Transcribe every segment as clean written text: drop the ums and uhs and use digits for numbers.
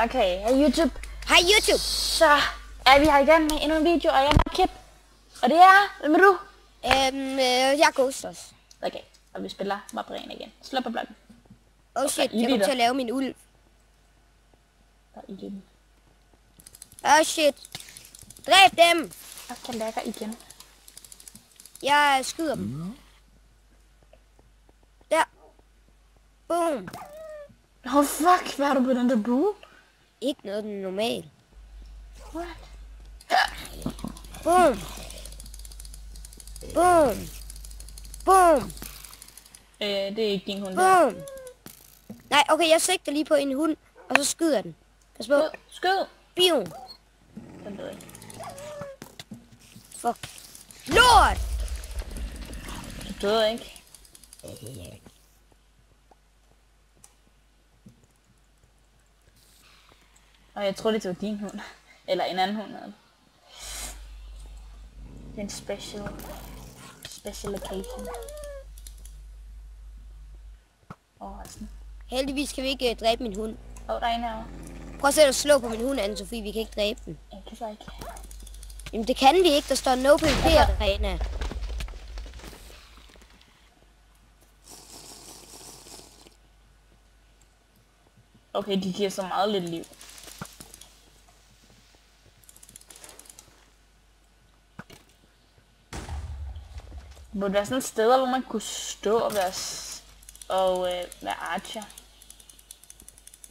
Okay, hej YouTube. Hej YouTube. Så er vi her igen med endnu en video, og jeg er Kip. Og det er, hvem er du? Jeg er Ghostos. Okay, og vi spiller Mapren igen. Slå på blokken. Oh shit, jeg kommer til at lave min ulv. Der er i den. Oh shit. Dræb dem. Og kan lægger igen. Jeg skyder dem. Der. Boom. Oh fuck, hvad har du på den der bue? Ikke noget normalt. What? Boom. Boom. Boom. Det er ikke din hund. Boom. Nej, okay, jeg sigter lige på en hund, og så skyder den. Pas på. Skyd. Bium. Den døde ikke. Fuck. Lord! Du døde ikke. Og jeg troede, det var din hund. Eller en anden hund. Det er en special location. Sådan. Heldigvis kan vi ikke dræbe min hund. Der er en herovre. Prøv at sætte at slå på min hund, Anne-Sophie. Vi kan ikke dræbe den. Jeg kan så ikke. Jamen det kan vi ikke. Der står no PvP arena. Okay, de giver så meget lidt liv. Det burde være sådan et sted, hvor man kunne stå og være archer.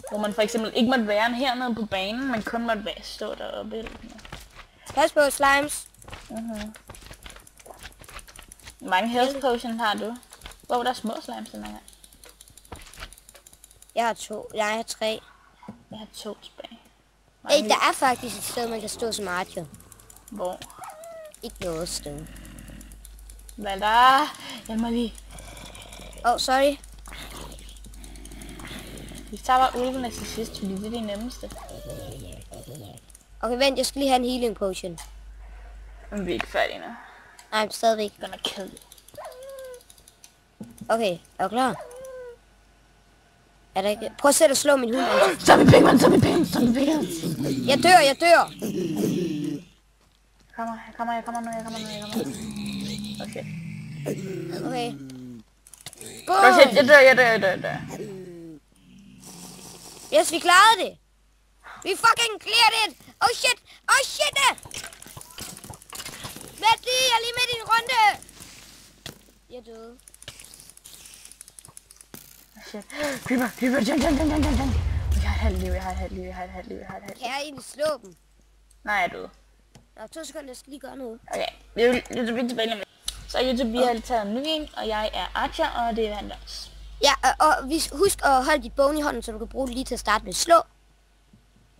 Hvor man for eksempel ikke måtte være hernede på banen, men kun måtte stå deroppe. Eller sådan noget. Pas på, slimes. Hvor mange health potions har du? Hvor der er små slimes den her? Jeg har 2. Jeg har 3. Jeg har 2 tilbage. Hey, der er faktisk et sted, man kan stå som archer. Hvor? Ikke noget sted. Hvad der? Jeg må lige. Sorry. Vi tager bare ulvene til sidst, fordi det er det nemmeste. Okay, vent, jeg skal lige have en healing potion. Men vi er ikke færdige nu. Nej, stadigvæk. Den er kedelig. Okay, er du klar? Er der ikke? Prøv at sætte og slå min hund. Zombie pigman, zombie pigman. Jeg dør. Jeg kommer nu. Okay. Okay. Oh shit, jeg dør. Yes, vi klarede det. Vi fucking cleared it. Oh shit. Vent lige, jeg er lige midt i en runde. Jeg døde. Shit. Creeper, jump. Jeg har et halvt liv. Kan jeg egentlig slå dem? Nej, jeg er død. Nå, 2 sekunder, jeg skal lige gøre noget. Okay, vi er tilbage lige med. Så YouTube, vi har taget en ny en, og jeg er archer, og det er han også. Ja, og husk at holde dit bone i hånden, så du kan bruge det lige til at starte med. Slå.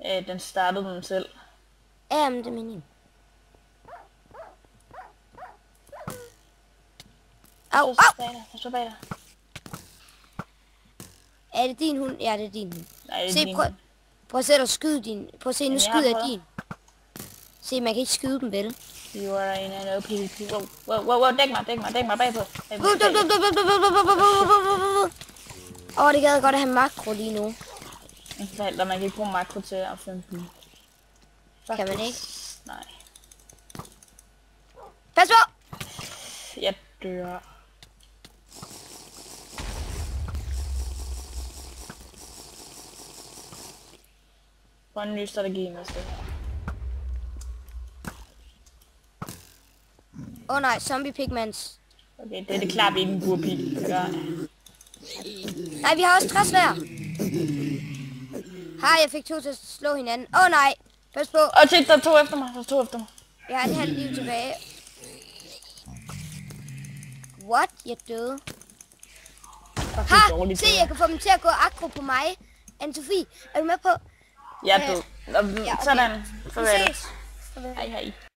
Den startede den selv. Ja, men det er meningen. Au. Så bag dig. Er det din hund? Ja, det er din hund. Nej, det er Se, din. prøv at sætte og skyde din. Prøv at se, nu jeg skyder jeg prøver. din. Se, man kan ikke skyde dem, vel? You are in an OPVP. Wow, dæk mig bagpå. Det gad godt at have makro lige nu. Man kan ikke bruge makro til at finde dem. Kan man ikke? Nej. Pas på! Jeg dør. Hvor en ny strategi med det her. Nej, zombie pigmans. Okay, det er det klart, vi ikke en burpil. Nej, vi har også træsvær. Jeg fik 2 til at slå hinanden. Nej, pas på. Shit, der er 2 efter mig. Jeg har et halvt liv tilbage. What? Jeg døde. Se, jeg kan få dem til at gå aggro på mig. Anne-Sophie, er du med på? Jeg er død. Ja, okay. Sådan. Farvel. Vi ses. Hej.